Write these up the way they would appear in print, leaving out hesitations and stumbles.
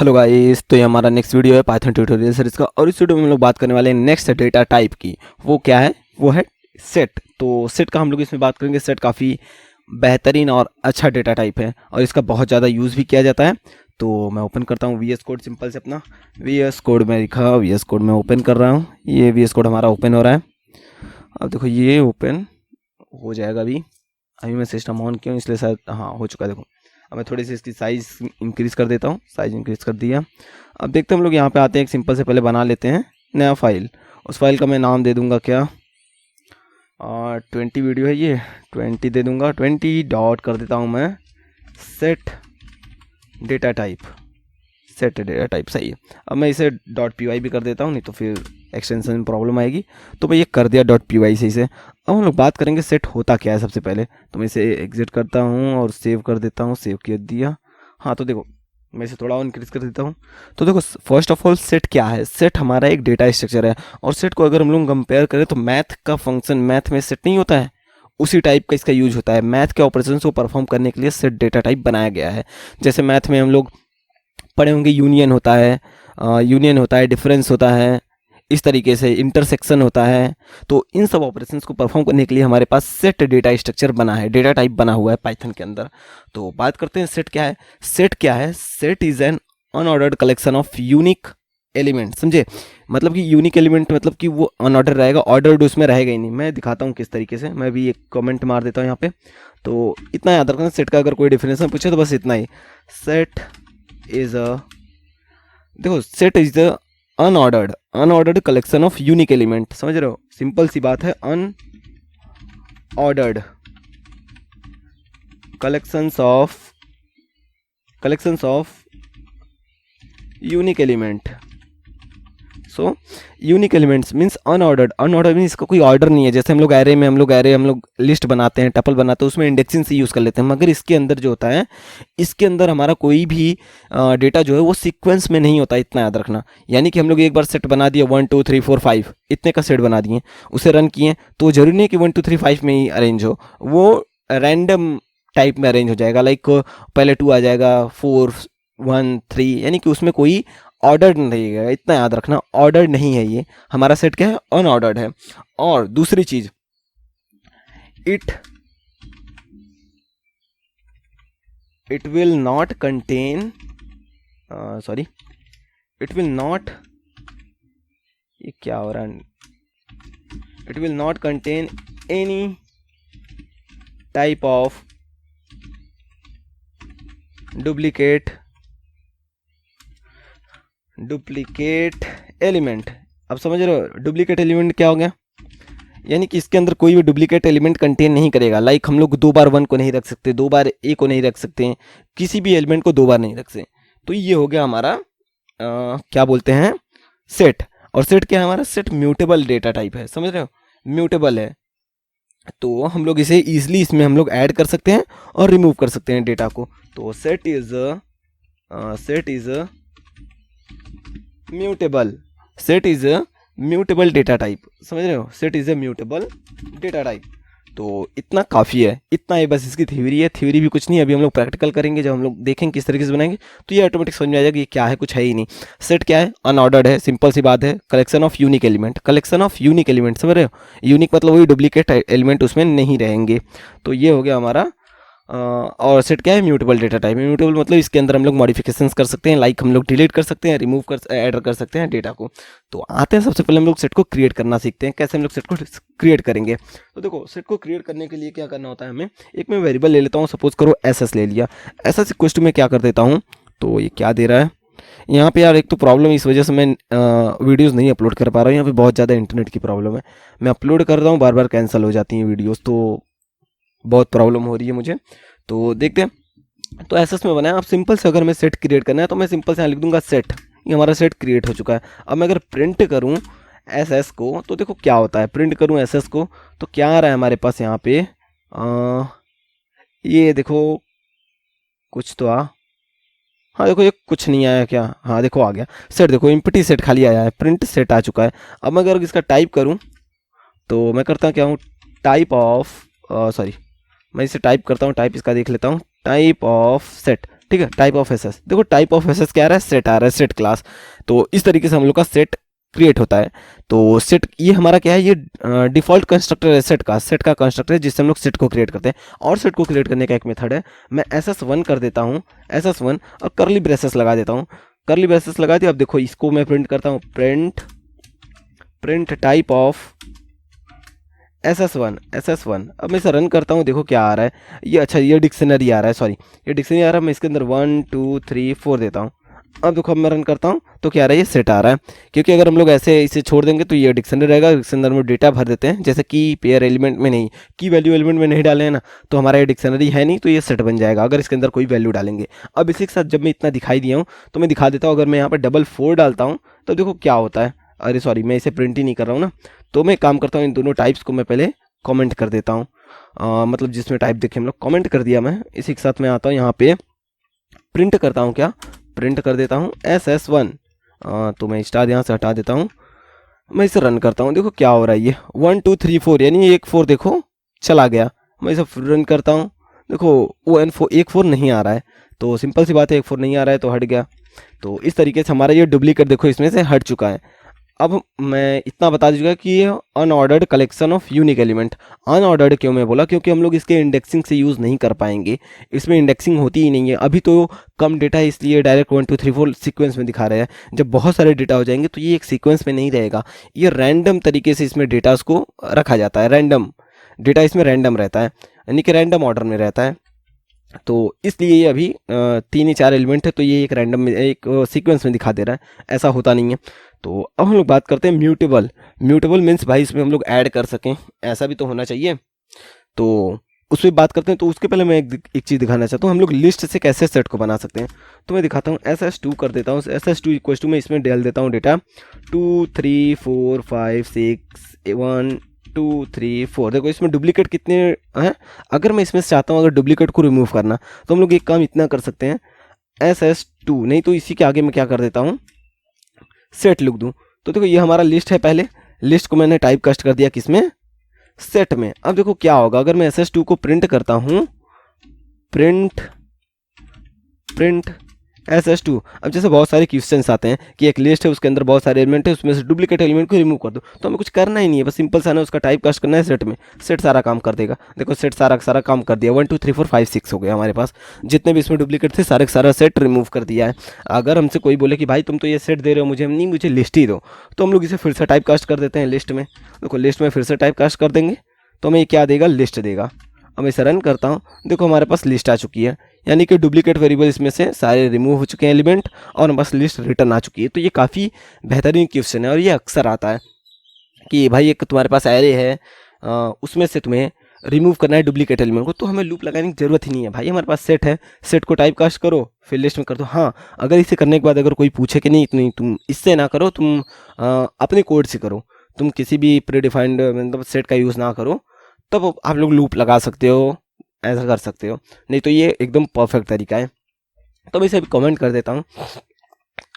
Hello guys, तो ये हमारा नेक्स्ट वीडियो है पाइथन ट्यूटोरियल सीरीज का। और इस वीडियो में हम लोग बात करने वाले हैं नेक्स्ट डेटा टाइप की। वो क्या है? वो है सेट। तो सेट का हम लोग इसमें बात करेंगे। सेट काफ़ी बेहतरीन और अच्छा डेटा टाइप है और इसका बहुत ज़्यादा यूज़ भी किया जाता है। तो मैं ओपन करता हूँ VS कोड सिंपल से अपना VS कोड में लिखा, VS कोड में ओपन कर रहा हूँ। ये VS कोड हमारा ओपन हो रहा है। अब देखो ये ओपन हो जाएगा। अभी मैं सिस्टम ऑन किया हूँ इसलिए शायद हाँ हो चुका है। देखो अब मैं थोड़ी सी इसकी साइज़ इंक्रीज़ कर देता हूँ। साइज़ इंक्रीज़ कर दिया। अब देखते हैं हम लोग यहाँ पे आते हैं। एक सिंपल से पहले बना लेते हैं नया फाइल। उस फाइल का मैं नाम दे दूँगा क्या, 20 वीडियो है ये, 20 दे दूँगा। 20 डॉट कर देता हूँ मैं set data type. Set data type सही है। अब मैं इसे .py भी कर देता हूँ, नहीं तो फिर एक्सटेंशन में प्रॉब्लम आएगी। तो मैं ये कर दिया .py से इसे। अब हम लोग बात करेंगे सेट होता क्या है सबसे पहले। तो मैं इसे एग्जिट करता हूँ और सेव कर देता हूँ। सेव कर दिया। हाँ तो देखो मैं इसे थोड़ा और इंक्रीज कर देता हूँ। तो देखो फर्स्ट ऑफ ऑल सेट क्या है। सेट हमारा एक डेटा स्ट्रक्चर है और सेट को अगर हम लोग कंपेयर करें तो मैथ का फंक्शन, मैथ में सेट नहीं होता है, उसी टाइप का इसका यूज होता है। मैथ के ऑपरेशन को परफॉर्म करने के लिए सेट डेटा टाइप बनाया गया है। जैसे मैथ में हम लोग पढ़े होंगे यूनियन होता है, डिफरेंस होता है, इस तरीके से इंटरसेक्शन होता है। तो इन सब ऑपरेशंस को परफॉर्म करने के लिए हमारे पास सेट डेटा स्ट्रक्चर बना है, डेटा टाइप बना हुआ है पाइथन के अंदर। तो बात करते हैं सेट क्या है। सेट क्या है? Set is an unordered collection of unique element. समझे? मतलब कि यूनिक एलिमेंट मतलब कि वो अनऑर्डर रहेगा, ऑर्डर्ड उसमें रहेगा ही नहीं। मैं दिखाता हूँ किस तरीके से। मैं भी एक कमेंट मार देता हूँ यहाँ पे। तो इतना याद रखना, सेट का अगर कोई डिफिनेशन पूछे तो बस इतना ही। सेट इज अ, देखो set is the unordered collection of unique element. समझ रहे हो? सिंपल सी बात है। Unordered collections of unique element. So unique elements means unordered. Unordered means इसका कोई ऑर्डर नहीं है। जैसे हम लोग एरे में हम लोग लिस्ट बनाते हैं, टपल बनाते हैं, उसमें इंडेक्सिंग से यूज़ कर लेते हैं। मगर इसके अंदर जो होता है, इसके अंदर हमारा कोई भी डेटा जो है वो सीक्वेंस में नहीं होता। इतना याद रखना। यानी कि हम लोग एक बार सेट बना दिया 1 2 3 4 5 इतने का सेट बना दिए, उसे रन किए तो जरूरी नहीं कि 1 2 3 5 में ही अरेंज हो, वो रैंडम टाइप में अरेंज हो जाएगा। लाइक पहले 2 आ जाएगा, 4 1 3, यानी कि उसमें कोई ऑर्डर्ड नहीं है। इतना याद रखना, ऑर्डर्ड नहीं है ये। हमारा सेट क्या है? अनऑर्डर्ड है। और दूसरी चीज, it will not contain, sorry, it will not, ये क्या हो रहा है? It will not contain any type of duplicate element. अब समझ रहे हो डुप्लीकेट एलिमेंट क्या हो गया? यानी कि इसके अंदर कोई भी डुप्लीकेट एलिमेंट कंटेन नहीं करेगा। लाइक हम लोग 2 बार 1 को नहीं रख सकते, 2 बार ए को नहीं रख सकते हैं, किसी भी एलिमेंट को 2 बार नहीं रख सकते। तो ये हो गया हमारा क्या बोलते हैं, सेट। और सेट क्या है हमारा? सेट म्यूटेबल डेटा टाइप है। समझ रहे हो? म्यूटेबल है। तो हम लोग इसे ईजिली इसमें हम लोग ऐड कर सकते हैं और रिमूव कर सकते हैं डेटा को। तो set is mutable. Set is a mutable data type. समझ रहे हो? Set is a mutable data type. तो इतना काफ़ी है, इतना है बस इसकी थ्योरी है। थ्योरी भी कुछ नहीं, अभी हम लोग प्रैक्टिकल करेंगे। जब हम लोग देखेंगे किस तरीके से बनाएंगे तो ये ऑटोमेटिक समझ में आ जाएगा ये क्या है, कुछ है ही नहीं। सेट क्या है? अनऑर्डर्ड है, सिंपल सी बात है। कलेक्शन ऑफ यूनिक एलिमेंट, समझ रहे हो? यूनिक मतलब वही डुप्लीकेट एलिमेंट उसमें नहीं रहेंगे। तो ये हो गया हमारा। और सेट क्या है? Mutable data type. म्यूटेबल मतलब इसके अंदर हम लोग मॉडिफिकेशंस कर सकते हैं। लाइक हम लोग डिलीट कर सकते हैं, रिमूव कर, ऐड कर सकते हैं डेटा को। तो आते हैं सबसे पहले हम लोग सेट को क्रिएट करना सीखते हैं। कैसे हम लोग सेट को क्रिएट करेंगे? तो देखो सेट को क्रिएट करने के लिए क्या करना होता है हमें। एक मैं वेरिएबल ले लेता हूँ, सपोज करो एस ले लिया। एस इक्वल टू में क्या कर देता हूँ, तो ये क्या दे रहा है यहाँ पे यार? एक तो प्रॉब्लम इस वजह से मैं वीडियोस नहीं अपलोड कर पा रहा हूँ। यहाँ पे बहुत ज़्यादा इंटरनेट की प्रॉब्लम है। मैं अपलोड कर रहा हूँ, बार बार कैंसिल हो जाती हैं वीडियोस, तो बहुत प्रॉब्लम हो रही है मुझे। तो देखते हैं। तो एसएस में बनाया। अब सिंपल से अगर मैं सेट क्रिएट करना है तो मैं सिंपल से यहाँ लिख दूंगा सेट। ये हमारा सेट क्रिएट हो चुका है। अब मैं अगर प्रिंट करूँ एसएस को तो देखो क्या होता है। प्रिंट करूँ एसएस को तो क्या आ रहा है हमारे पास यहाँ पे, ये देखो कुछ तो हाँ देखो ये कुछ नहीं आया क्या? हाँ देखो आ गया सेट। देखो इम्पटी सेट खाली आया है, प्रिंट सेट आ चुका है। अब मैं अगर इसका टाइप करूँ तो मैं करता क्या हूँ, टाइप ऑफ, सॉरी, मैं इसे टाइप करता हूँ। टाइप इसका देख लेता हूँ, टाइप ऑफ सेट। ठीक है, टाइप ऑफ एसएस, देखो टाइप ऑफ एसएस क्या आ रहा है, सेट आ रहा है, सेट क्लास। तो इस तरीके से हम लोग का सेट क्रिएट होता है। तो सेट ये हमारा क्या है, ये डिफॉल्ट कंस्ट्रक्टर है सेट का कंस्ट्रक्टर है जिससे हम लोग सेट को क्रिएट करते हैं। और सेट को क्रिएट करने का एक मेथड है, मैं SS1 कर देता हूँ, SS1 और करली ब्रेसेस लगा देता हूँ। करली ब्रेसेस लगा दिया। अब देखो इसको मैं प्रिंट करता हूँ, प्रिंट टाइप ऑफ SS1। अब मैं इसे रन करता हूँ, देखो क्या आ रहा है, ये अच्छा ये डिक्शनरी आ रहा है, सॉरी ये डिक्शनरी आ रहा है। मैं इसके अंदर 1 2 3 4 देता हूँ। अब देखो अब मैं रन करता हूँ तो क्या आ रहा है, ये सेट आ रहा है। क्योंकि अगर हम लोग ऐसे इसे छोड़ देंगे तो ये डिक्शनरी रहेगा, डिक्शनरी में डेटा भर देते हैं, जैसे की पेयर एलिमेंट में नहीं, की वैल्यू एलिमेंट में नहीं डाले हैं ना, तो हमारा ये डिक्शनरी है नहीं, तो ये सेट बन जाएगा अगर इसके अंदर कोई वैल्यू डालेंगे। अब इसी के साथ जब मैं इतना दिखाई दिया हूँ तो मैं दिखा देता हूँ, अगर मैं यहाँ पर 4 डालता हूँ तो देखो क्या होता है। अरे सॉरी, मैं इसे प्रिंट ही नहीं कर रहा हूँ ना, तो मैं काम करता हूँ, इन दोनों टाइप्स को मैं पहले कमेंट कर देता हूँ। मतलब जिसमें टाइप देखे हम लोग कमेंट कर दिया मैं। इसी के साथ मैं आता हूँ यहाँ पे प्रिंट करता हूँ, क्या प्रिंट कर देता हूँ SS1। तो मैं स्टार यहाँ से हटा देता हूँ, मैं इसे रन करता हूँ, देखो क्या हो रहा है, ये 1 2 3 4 यानी 1 4 देखो चला गया। मैं इसे रन करता हूँ, देखो वो 1 4 नहीं आ रहा है, तो सिंपल सी बात है 1 4 नहीं आ रहा है तो हट गया। तो इस तरीके से हमारा ये डुप्लीकेट देखो इसमें से हट चुका है। अब मैं इतना बता दीजिएगा कि ये unordered collection of unique element. Unordered क्यों मैं बोला, क्योंकि हम लोग इसके इंडेक्सिंग से यूज़ नहीं कर पाएंगे, इसमें इंडेक्सिंग होती ही नहीं है। अभी तो कम डेटा है इसलिए डायरेक्ट 1 2 3 4 सीक्वेंस में दिखा रहे हैं। जब बहुत सारे डेटा हो जाएंगे तो ये एक सीक्वेंस में नहीं रहेगा, ये रैंडम तरीके से इसमें डेटास को रखा जाता है, रैंडम डेटा इसमें रैंडम रहता है, यानी कि रैंडम ऑर्डर में रहता है। तो इसलिए ये अभी 3 ही 4 एलिमेंट है, तो ये एक रैंडम में एक सीक्वेंस में दिखा दे रहा है, ऐसा होता नहीं है। तो अब हम लोग बात करते हैं म्यूटेबल। म्यूटेबल मीन्स भाई इसमें हम लोग ऐड कर सकें, ऐसा भी तो होना चाहिए। तो उस पर बात करते हैं। तो उसके पहले मैं एक चीज़ दिखाना चाहता हूँ, हम लोग लिस्ट से कैसे सेट को बना सकते हैं। तो मैं दिखाता हूँ, SS2 कर देता हूँ, SS2 इक्वल टू मैं इसमें डाल देता हूँ डेटा 2 3 4 5 6 1 2 3 4। देखो इसमें डुप्लीकेट कितने हैं, अगर मैं इसमें से चाहता हूँ अगर डुप्लीकेट को रिमूव करना, तो हम लोग एक काम इतना कर सकते हैं, SS2 नहीं तो इसी के आगे मैं क्या कर देता हूँ, सेट लिख दूँ। तो देखो ये हमारा लिस्ट है, पहले लिस्ट को मैंने टाइप कास्ट कर दिया किसमें, सेट में। अब देखो क्या होगा, अगर मैं SS2 को प्रिंट करता हूँ, प्रिंट SS2। अब जैसे बहुत सारे क्वेश्चंस आते हैं कि एक लिस्ट है उसके अंदर बहुत सारे एलिमेंट है, उसमें से डुप्लीकेट एलिमेंट को रिमूव कर दो, तो हमें कुछ करना ही नहीं है, बस सिंपल सा ना उसका टाइप कास्ट करना है सेट में, सेट सारा काम कर देगा। देखो सेट सारा काम कर दिया, 1 2 3 4 5 6 हो गया हमारे पास, जितने भी इसमें डुप्लीकेट थे सारे सारा सेट रिमूव कर दिया है। अगर हमसे कोई बोले कि भाई तुम तो ये सेट दे रहे हो मुझे, नहीं मुझे लिस्ट ही दो, तो हम लोग इसे फिर से टाइप कास्ट कर देते हैं लिस्ट में। देखो लिस्ट में फिर से टाइप कास्ट कर देंगे तो हमें क्या देगा, लिस्ट देगा। अब इसे रन करता हूँ, देखो हमारे पास लिस्ट आ चुकी है, यानी कि डुप्लीकेट वेरिएबल इसमें से सारे रिमूव हो चुके हैं एलिमेंट, और हमारे पास लिस्ट रिटर्न आ चुकी है। तो ये काफ़ी बेहतरीन क्वेश्चन है और ये अक्सर आता है कि भाई एक तुम्हारे पास एरे है, उसमें से तुम्हें रिमूव करना है डुप्लीकेट एलिमेंट को, तो हमें लूप लगाने की जरूरत ही नहीं है भाई, हमारे पास सेट है, सेट को टाइप कास्ट करो फिर लिस्ट में कर दो। हाँ अगर इसे करने के बाद अगर कोई पूछे कि नहीं तुम इससे ना करो, तुम अपने कोड से करो, तुम किसी भी प्रीडिफाइंड मतलब सेट का यूज़ ना करो, तब आप लोग लूप लगा सकते हो, ऐसा कर सकते हो, नहीं तो ये एकदम परफेक्ट तरीका है। तो मैं इसे अभी कमेंट कर देता हूँ।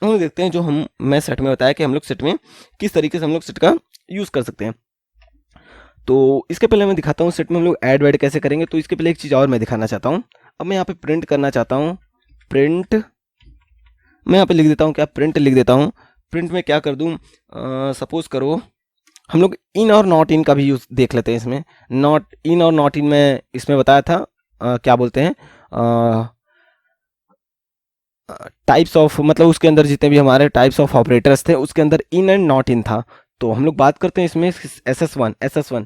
हम लोग देखते हैं जो मैं सेट में बताया कि हम लोग सेट में किस तरीके से हम लोग सेट का यूज़ कर सकते हैं। तो इसके पहले मैं दिखाता हूँ सेट में हम लोग ऐड वैड कैसे करेंगे। तो इसके पहले एक चीज़ और मैं दिखाना चाहता हूँ। अब मैं यहाँ पे प्रिंट करना चाहता हूँ, प्रिंट मैं यहाँ पे लिख देता हूँ, क्या प्रिंट लिख देता हूँ। प्रिंट में क्या कर दूँ, सपोज करो हम लोग इन और नॉट इन का भी यूज़ देख लेते हैं इसमें। नॉट इन और नॉट इन में इसमें बताया था क्या बोलते हैं, टाइप्स ऑफ, मतलब उसके अंदर जितने भी हमारे टाइप्स ऑफ ऑपरेटर्स थे उसके अंदर इन एंड नॉट इन था। तो हम लोग बात करते हैं इसमें SS1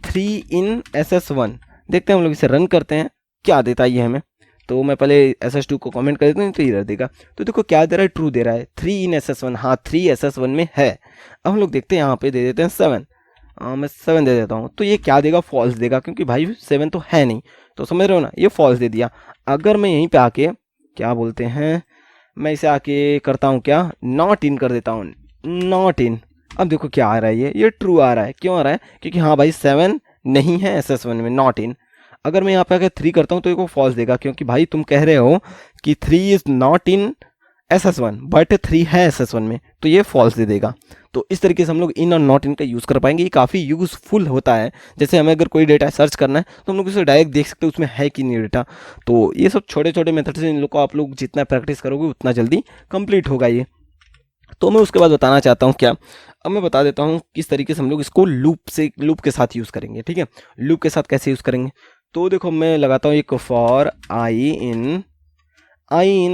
3 इन SS1। देखते हैं हम लोग इसे रन करते हैं क्या देता है ये हमें। तो मैं पहले SS2 को कमेंट कर देता हूँ तो इधर देगा। तो देखो क्या दे रहा है, ट्रू दे रहा है, 3 इन SS1। हाँ 3 SS1 में है। अब हम लोग देखते हैं यहाँ पे दे देते हैं 7। मैं 7 दे देता हूँ, तो ये क्या देगा, फॉल्स देगा, क्योंकि भाई 7 तो है नहीं। तो समझ रहे हो ना, ये फॉल्स दे दिया। अगर मैं यहीं पे आके क्या बोलते हैं, मैं इसे आके करता हूँ क्या, नॉट इन कर देता हूँ, नॉट इन। अब देखो क्या आ रहा है, ये ट्रू आ रहा है। क्यों आ रहा है, क्योंकि हाँ भाई 7 नहीं है SS1 में, नॉट इन। अगर मैं यहाँ पे आके 3 करता हूँ तो ये को फॉल्स देगा, क्योंकि भाई तुम कह रहे हो कि 3 is not in SS1 but 3 है SS1 में, तो ये फॉल्स दे देगा। तो इस तरीके से हम लोग इन और नॉट इन का यूज़ कर पाएंगे। ये काफ़ी यूज़फुल होता है। जैसे हमें अगर कोई डेटा सर्च करना है तो हम लोग उसे डायरेक्ट देख सकते हैं उसमें है कि नहीं डेटा। तो ये सब छोटे छोटे मेथड से इन लोग को आप लोग जितना प्रैक्टिस करोगे उतना जल्दी कंप्लीट होगा ये। तो मैं उसके बाद बताना चाहता हूँ क्या, अब मैं बता देता हूँ किस तरीके से हम लोग इसको लूप के साथ यूज़ करेंगे। ठीक है, लूप के साथ कैसे यूज़ करेंगे, तो देखो मैं लगाता हूँ एक फॉर आई इन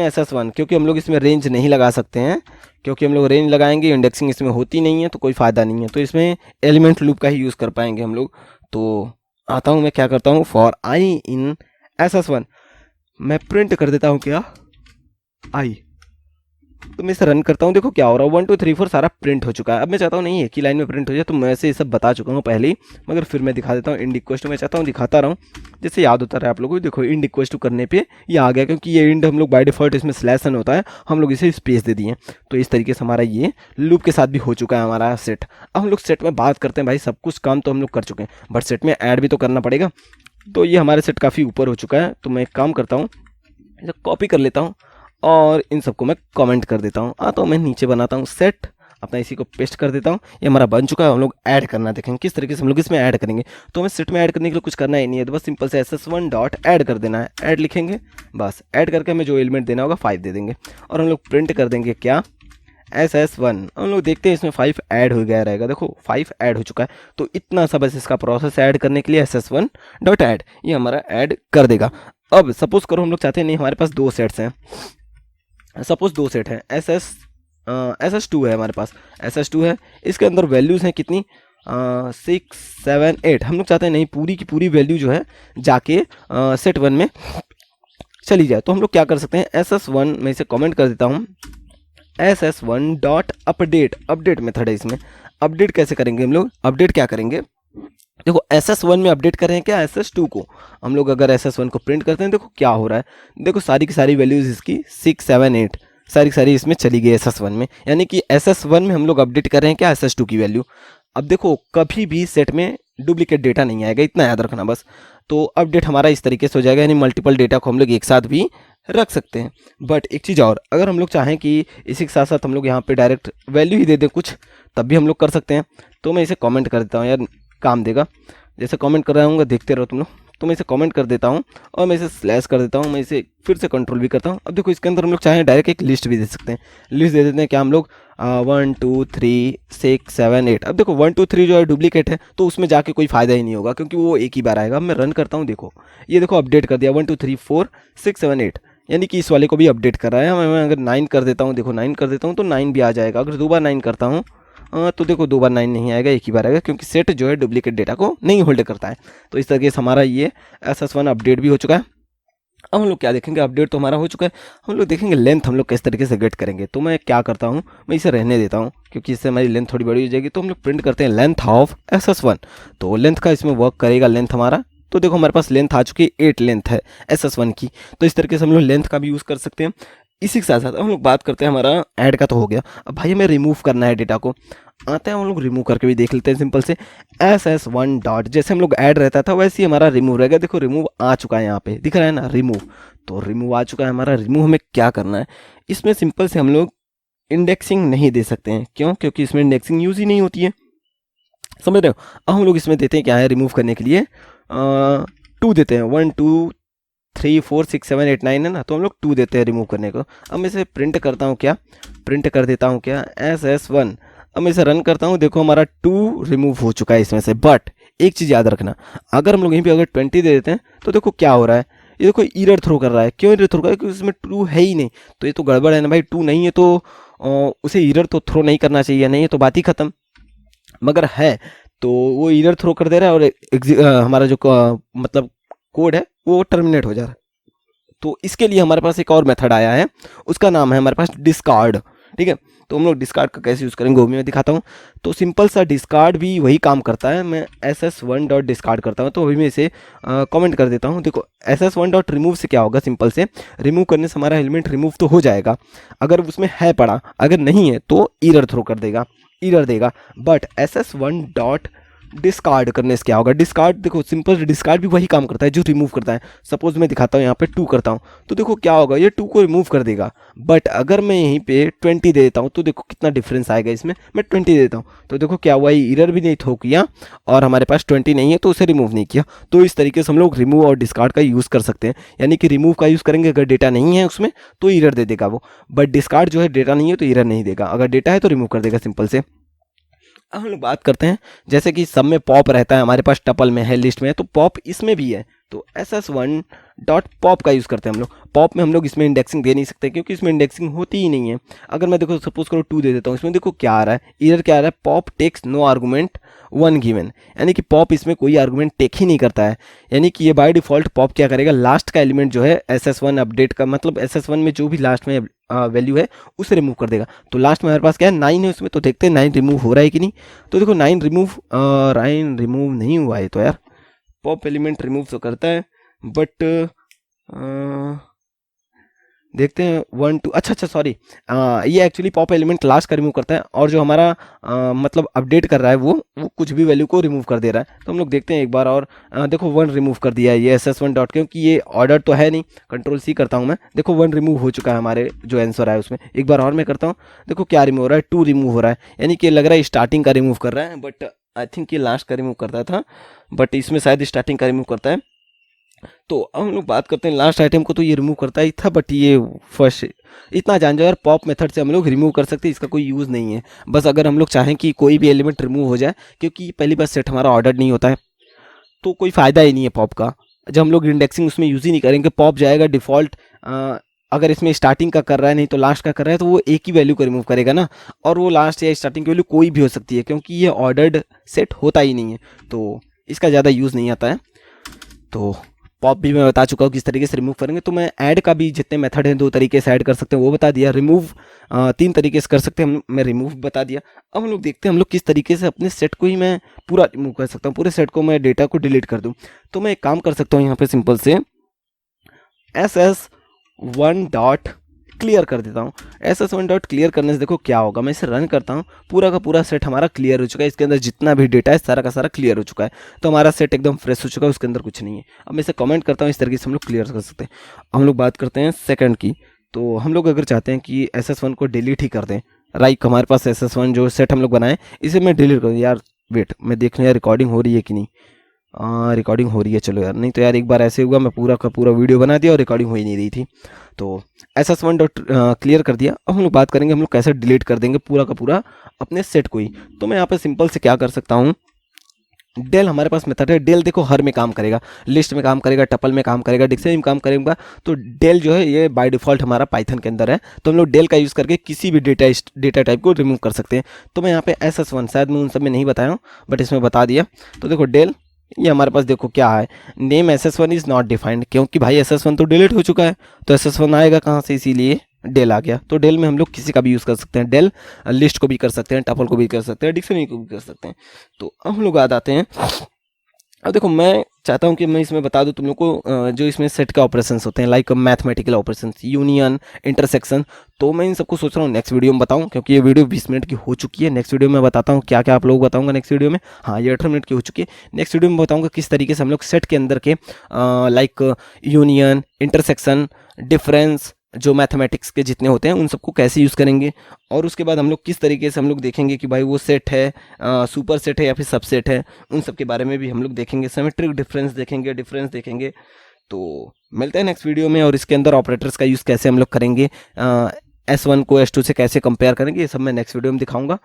SS1, क्योंकि हम लोग इसमें रेंज नहीं लगा सकते हैं, क्योंकि हम लोग रेंज लगाएंगे इंडेक्सिंग इसमें होती नहीं है तो कोई फ़ायदा नहीं है। तो इसमें एलिमेंट लूप का ही यूज़ कर पाएंगे हम लोग। तो आता हूँ मैं क्या करता हूँ, फॉर आई इन SS1 मैं प्रिंट कर देता हूँ क्या, आई। तो मैं इसे रन करता हूँ, देखो क्या हो रहा है, 1 2 3 4 सारा प्रिंट हो चुका है। अब मैं चाहता हूँ नहीं एक ही लाइन में प्रिंट हो जाए, तो मैं ऐसे ये सब बता चुका हूँ पहले ही, मगर फिर मैं दिखा देता हूँ। इंड इक्वल टू मैं चाहता हूँ दिखाता रहा हूँ, जैसे याद होता रहा आप लोगों को। देखो इंड इक्वल टू करने पे ये आ गया, क्योंकि ये इंड हम लोग बाय डिफॉल्ट इसमें स्लैश एन होता है, हम लोग इसे स्पेस दे दिए। तो इस तरीके से हमारा ये लूप के साथ भी हो चुका है हमारा सेट। अब हम लोग सेट में बात करते हैं, भाई सब कुछ काम तो हम लोग कर चुके हैं, बट सेट में ऐड भी तो करना पड़ेगा। तो ये हमारे सेट काफ़ी ऊपर हो चुका है। तो मैं एक काम करता हूँ, कॉपी कर लेता हूँ और इन सबको मैं कमेंट कर देता हूँ। तो मैं नीचे बनाता हूँ सेट, अपना इसी को पेस्ट कर देता हूँ। ये हमारा बन चुका है। हम लोग ऐड करना देखेंगे किस तरीके से हम लोग इसमें ऐड करेंगे। तो हमें सेट में ऐड करने के लिए कुछ करना ही नहीं है, तो बस सिंपल से SS1 डॉट ऐड कर देना है। ऐड लिखेंगे, बस ऐड करके हमें जो एलिमेंट देना होगा 5 दे देंगे, और हम लोग प्रिंट कर देंगे क्या, SS1। हम लोग देखते हैं इसमें 5 ऐड हो गया रहेगा। देखो 5 ऐड हो चुका है। तो इतना सा बस इसका प्रोसेस ऐड करने के लिए SS1 डॉट ऐड, ये हमारा ऐड कर देगा। अब सपोज करो हम लोग चाहते हैं नहीं, हमारे पास 2 सेट्स हैं, सपोज 2 सेट हैं, SS2 है हमारे पास, SS2 है, इसके अंदर वैल्यूज़ हैं कितनी, 6 7 8। हम लोग चाहते हैं नहीं पूरी की पूरी वैल्यू जो है जाके सेट 1 में चली जाए। तो हम लोग क्या कर सकते हैं, SS1 में इसे कमेंट कर देता हूँ, SS1 डॉट अपडेट मेथड है इसमें। अपडेट कैसे करेंगे हम लोग, अपडेट क्या करेंगे, देखो SS1 में अपडेट कर रहे हैं क्या, SS2 को। हम लोग अगर SS1 को प्रिंट करते हैं, देखो क्या हो रहा है, देखो सारी की सारी वैल्यूज इसकी 6 7 8 सारी की सारी इसमें चली गई SS1 में, यानी कि SS1 में हम लोग अपडेट कर रहे हैं क्या, SS2 की वैल्यू। अब देखो कभी भी सेट में डुप्लीकेट डेटा नहीं आएगा, इतना याद रखना बस। तो अपडेट हमारा इस तरीके से हो जाएगा, यानी मल्टीपल डेटा को हम लोग एक साथ भी रख सकते हैं। बट एक चीज़ और, अगर हम लोग चाहें कि इसी के साथ साथ हम लोग यहाँ पे डायरेक्ट वैल्यू ही दे दें कुछ, तब भी हम लोग कर सकते हैं। तो मैं इसे कमेंट कर देता हूँ यार, काम देगा। जैसे कमेंट कर रहा हूँ देखते रहो तुम लोग। तो मैं इसे कमेंट कर देता हूँ और मैं इसे स्लैश कर देता हूँ, मैं इसे फिर से कंट्रोल भी करता हूँ। अब देखो इसके अंदर हम लोग चाहें डायरेक्ट एक लिस्ट भी दे सकते हैं, लिस्ट दे देते हैं क्या हम लोग, 1 2 3 6 7 8। अब देखो 1 2 3 जो है डुप्लीकेट है, तो उसमें जाके कोई फ़ायदा ही नहीं होगा, क्योंकि वो एक ही बार आएगा। अब मैं रन करता हूँ, देखो ये देखो अपडेट कर दिया 1 2 3 4 6 7 8, यानी कि इस वाले को भी अपडेट कर रहा है। मैं अगर 9 कर देता हूँ, देखो 9 कर देता हूँ तो 9 भी आ जाएगा। अगर 2 बार 9 करता हूँ तो देखो 2 बार 9 नहीं आएगा, एक ही बार आएगा, क्योंकि सेट जो है डुप्लीकेट डेटा को नहीं होल्ड करता है। तो इस तरीके से हमारा ये SS1 अपडेट भी हो चुका है। अब हम लोग क्या देखेंगे, अपडेट तो हमारा हो चुका है, हम लोग देखेंगे लेंथ हम लोग किस तरीके से गेट करेंगे। तो मैं क्या करता हूँ, मैं इसे रहने देता हूँ, क्योंकि इससे हमारी लेंथ थोड़ी बड़ी हो जाएगी। तो हम लोग प्रिंट करते हैं लेंथ ऑफ SS1। तो लेंथ का इसमें वर्क करेगा लेंथ हमारा। तो देखो हमारे पास लेंथ आ चुकी है, 8 लेंथ है SS1 की। तो इस तरीके से हम लोग लेंथ का भी यूज़ कर सकते हैं। इसी के साथ साथ हम लोग बात करते हैं, हमारा ऐड का तो हो गया, अब भाई हमें रिमूव करना है डेटा को। आते हैं हम लोग रिमूव करके भी देख लेते हैं सिंपल से। SS1 डॉट, जैसे हम लोग ऐड रहता था वैसे ही हमारा रिमूव रहेगा। देखो रिमूव आ चुका है, यहाँ पे दिख रहा है ना रिमूव। तो रिमूव आ चुका है हमारा। रिमूव हमें क्या करना है, इसमें सिंपल से हम लोग इंडेक्सिंग नहीं दे सकते हैं। क्यों, क्योंकि इसमें इंडेक्सिंग यूज़ ही नहीं होती है, समझ रहे हो। अब हम लोग इसमें देते हैं क्या है, रिमूव करने के लिए 2 देते हैं, 1 2 3 4 6 7 8 9 है ना, तो हम लोग 2 देते हैं रिमूव करने को। अब मैं इसे प्रिंट करता हूँ क्या, प्रिंट कर देता हूँ क्या, SS1। अब मैं इसे रन करता हूँ, देखो हमारा 2 रिमूव हो चुका है इसमें से। बट एक चीज़ याद रखना, अगर हम लोग यहीं पे अगर 20 दे देते हैं तो देखो क्या हो रहा है, ये देखो एरर थ्रो कर रहा है। क्यों एरर थ्रो कर रहा है, क्योंकि इसमें 2 है ही नहीं। तो ये तो गड़बड़ है ना भाई, 2 नहीं है तो उसे एरर तो थ्रो नहीं करना चाहिए, नहीं है तो बात ही खत्म। मगर है तो वो एरर थ्रो कर दे रहा है, और हमारा जो मतलब कोड है वो टर्मिनेट हो जा रहा है। तो इसके लिए हमारे पास एक और मेथड आया है, उसका नाम है हमारे पास डिस्कार्ड। ठीक है, तो हम लोग डिस्कार्ड का कैसे यूज़ करेंगे वो भी मैं दिखाता हूँ। तो सिंपल सा डिस्कार्ड भी वही काम करता है। मैं SS1 डॉट डिस्कार्ड करता हूँ, तो अभी मैं इसे कमेंट कर देता हूँ। देखो SS1 डॉट रिमूव से क्या होगा, सिंपल से रिमूव करने से हमारा एलिमेंट रिमूव तो हो जाएगा अगर उसमें है पड़ा, अगर नहीं है तो एरर थ्रो कर देगा, एरर देगा। बट SS1 डॉट डिस्कार्ड करने से क्या होगा, डिस्कार्ड देखो सिंपल डिस्कार्ड भी वही काम करता है जो रिमूव करता है। सपोज मैं दिखाता हूँ यहाँ पे 2 करता हूँ तो देखो क्या होगा, ये 2 को रिमूव कर देगा। बट अगर मैं यहीं पे 20 दे देता हूँ तो देखो कितना डिफरेंस आएगा इसमें। मैं 20 दे देता हूँ तो देखो क्या हुआ, ये एरर भी नहीं थ्रो किया और हमारे पास 20 नहीं है तो उसे रिमूव नहीं किया। तो इस तरीके से हम लोग रिमूव और डिस्कार्ड का यूज़ कर सकते हैं। यानी कि रिमूव का यूज़ करेंगे अगर डेटा नहीं है उसमें तो एरर दे देगा वो, बट डिस्कार्ड जो है डेटा नहीं है तो एरर नहीं देगा, अगर डेटा है तो रिमूव कर देगा सिंपल से। अब हम लोग बात करते हैं जैसे कि सब में पॉप रहता है, हमारे पास टपल में है, लिस्ट में है, तो पॉप इसमें भी है। तो ss1 डॉट पॉप का यूज़ करते हैं हम लोग। पॉप में हम लोग इसमें इंडेक्सिंग दे नहीं सकते क्योंकि इसमें इंडेक्सिंग होती ही नहीं है। अगर मैं देखो सपोज करो 2 दे देता हूँ, इसमें देखो क्या आ रहा है, एरर क्या आ रहा है, pop takes no argument 1 given, यानी कि पॉप इसमें कोई आर्गूमेंट टेक ही नहीं करता है। यानी कि ये बाय डिफॉल्ट पॉप क्या करेगा, लास्ट का एलिमेंट जो है ss1 अपडेट का, मतलब ss1 में जो भी लास्ट में वैल्यू है उसे रिमूव कर देगा। तो लास्ट में हमारे पास क्या है 9 है उसमें, तो देखते हैं 9 रिमूव हो रहा है कि नहीं। तो देखो 9 रिमूव नहीं हुआ है। तो यार पॉप एलिमेंट रिमूव तो करता है बट देखते हैं 1 2, अच्छा सॉरी, ये एक्चुअली पॉप एलिमेंट लास्ट का रिमूव करता है और जो हमारा मतलब अपडेट कर रहा है वो कुछ भी वैल्यू को रिमूव कर दे रहा है। तो हम लोग देखते हैं एक बार और, देखो 1 रिमूव कर दिया है ये ss1 डॉट, क्योंकि ये ऑर्डर तो है नहीं, कंट्रोल सी करता हूँ मैं, देखो 1 रिमूव हो चुका है हमारे जो आंसर है उसमें। एक बार और मैं करता हूँ, देखो क्या रिमूव हो रहा है, 2 रिमूव हो रहा है, यानी कि लग रहा है स्टार्टिंग का रिमूव कर रहा है, बट आई थिंक ये लास्ट का रिमूव करता था, बट इसमें शायद स्टार्टिंग का रिमूव करता है। तो अब हम लोग बात करते हैं लास्ट आइटम को, तो ये रिमूव करता ही था, बट ये फर्स्ट इतना जान जाओ यार, पॉप मेथड से हम लोग रिमूव कर सकते हैं, इसका कोई यूज़ नहीं है। बस अगर हम लोग चाहें कि कोई भी एलिमेंट रिमूव हो जाए, क्योंकि पहली बार सेट हमारा ऑर्डर नहीं होता है तो कोई फ़ायदा ही नहीं है पॉप का। जब हम लोग इंडेक्सिंग उसमें यूज़ ही नहीं करेंगे, पॉप जाएगा डिफ़ॉल्ट, अगर इसमें स्टार्टिंग का कर रहा है नहीं तो लास्ट का कर रहा है तो वो एक ही वैल्यू को रिमूव करेगा ना, और वो लास्ट या स्टार्टिंग की वैल्यू कोई भी हो सकती है क्योंकि ये ऑर्डर्ड सेट होता ही नहीं है, तो इसका ज़्यादा यूज़ नहीं आता है। तो पॉप भी मैं बता चुका हूँ किस तरीके से रिमूव करेंगे। तो मैं ऐड का भी जितने मेथड हैं 2 तरीके से ऐड कर सकते हैं वो बता दिया, रिमूव 3 तरीके से कर सकते हैं मैं रिमूव बता दिया। अब हम लोग देखते हैं हम लोग किस तरीके से अपने सेट को ही मैं पूरा रिमूव कर सकता हूँ, पूरे सेट को मैं डेटा को डिलीट कर दूँ। तो मैं एक काम कर सकता हूँ यहाँ पे सिंपल से ss1 डॉट क्लियर कर देता हूँ। ss1 डॉट क्लियर करने से देखो क्या होगा, मैं इसे रन करता हूँ, पूरा का पूरा सेट हमारा क्लियर हो चुका है, इसके अंदर जितना भी डेटा है सारा का सारा क्लियर हो चुका है। तो हमारा सेट एकदम फ्रेश हो चुका है, उसके अंदर कुछ नहीं है। अब मैं इसे कमेंट करता हूँ, इस तरीके से हम लोग क्लियर कर सकते हैं। हम लोग बात करते हैं सेकंड की, तो हम लोग अगर चाहते हैं कि ss1 को डिलीट ही कर दें, राइट, हमारे पास ss1 जो सेट हम लोग बनाए इसे मैं डिलीट कर दूँ। यार वेट, मैं देख लूँ यार रिकॉर्डिंग हो रही है कि नहीं। रिकॉर्डिंग हो रही है, चलो यार, नहीं तो यार एक बार ऐसे हुआ मैं पूरा का पूरा वीडियो बना दिया और रिकॉर्डिंग हो ही नहीं रही थी। तो ss1 डॉट क्लियर कर दिया। अब हम लोग बात करेंगे हम लोग कैसे डिलीट कर देंगे पूरा का पूरा अपने सेट को ही। तो मैं यहाँ पे सिंपल से क्या कर सकता हूँ, डेल हमारे पास मेथड है, डेल देखो हर में काम करेगा, लिस्ट में काम करेगा, टपल में काम करेगा, डिक्शनरी में काम करेगा। तो डेल जो है ये बाय डिफॉल्ट हमारा पाइथन के अंदर है, तो हम लोग डेल का यूज़ करके किसी भी डेटा टाइप को रिमूव कर सकते हैं। तो मैं यहाँ पे ss1, शायद मैं उन सब में नहीं बताया हूँ बट इसमें बता दिया। तो देखो डेल, ये हमारे पास देखो क्या है, name ss1 is not defined, क्योंकि भाई ss1 तो डिलीट हो चुका है तो ss1 आएगा कहाँ से, इसीलिए डेल आ गया। तो डेल में हम लोग किसी का भी यूज़ कर सकते हैं, डेल लिस्ट को भी कर सकते हैं, टपल को भी कर सकते हैं, डिक्शनरी को भी कर सकते हैं। तो हम लोग आ जाते हैं। अब देखो मैं चाहता हूँ कि मैं इसमें बता दूँ तुम लोग को जो इसमें सेट के ऑपरेशंस होते हैं, like mathematical operations, union, intersection. तो मैं इन सबको सोच रहा हूँ नेक्स्ट वीडियो में बताऊँ, क्योंकि ये वीडियो 20 मिनट की हो चुकी है। नेक्स्ट वीडियो में बताता हूँ क्या क्या आप लोग बताऊँगा नेक्स्ट वीडियो में। हाँ, ये 18 मिनट की हो चुकी है। नेक्स्ट वीडियो में बताऊँगा किस तरीके से हम लोग सेट के अंदर के लाइक यूनियन, इंटरसेक्शन, डिफरेंस, जो मैथमेटिक्स के जितने होते हैं उन सबको कैसे यूज़ करेंगे, और उसके बाद हम लोग किस तरीके से हम लोग देखेंगे कि भाई वो सेट है, सुपर सेट है या फिर सबसेट है, उन सब के बारे में भी हम लोग देखेंगे। सिमेट्रिक डिफरेंस देखेंगे। तो मिलते हैं नेक्स्ट वीडियो में, और इसके अंदर ऑपरेटर्स का यूज़ कैसे हम लोग करेंगे, S1 को S2 से कैसे कंपेयर करेंगे, ये सब मैं नेक्स्ट वीडियो में दिखाऊंगा।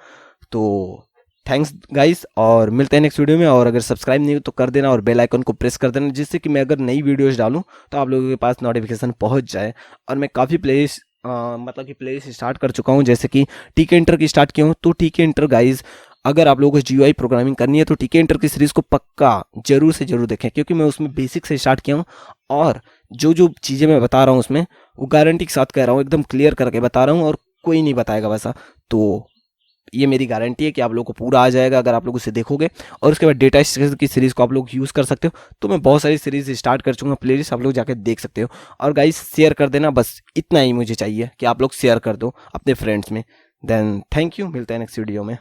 तो थैंक्स गाइस, और मिलते हैं नेक्स्ट वीडियो में। और अगर सब्सक्राइब नहीं हो तो कर देना और बेल आइकन को प्रेस कर देना, जिससे कि मैं अगर नई वीडियोस डालूं तो आप लोगों के पास नोटिफिकेशन पहुंच जाए। और मैं काफ़ी मतलब कि प्लेलिस्ट स्टार्ट कर चुका हूं, जैसे कि टीके इंटर की स्टार्ट किया हूँ। तो टीके इंटर गाइज, अगर आप लोगों को GUI प्रोग्रामिंग करनी है तो टीके इंटर की सीरीज़ को पक्का जरूर से जरूर देखें, क्योंकि मैं उसमें बेसिक से स्टार्ट किया हूँ, और जो जो चीज़ें मैं बता रहा हूँ उसमें वो गारंटी के साथ कह रहा हूँ, एकदम क्लियर करके बता रहा हूँ, और कोई नहीं बताएगा वैसा। तो ये मेरी गारंटी है कि आप लोगों को पूरा आ जाएगा अगर आप लोग उसे देखोगे। और उसके बाद डेटा स्ट्रक्चर की सीरीज़ को आप लोग यूज़ कर सकते हो। तो मैं बहुत सारी सीरीज़ स्टार्ट कर चुका हूँ, प्लेलिस्ट आप लोग जाकर देख सकते हो। और गाइस शेयर कर देना, बस इतना ही मुझे चाहिए कि आप लोग शेयर कर दो अपने फ्रेंड्स में। देन थैंक यू, मिलते हैं नेक्स्ट वीडियो में।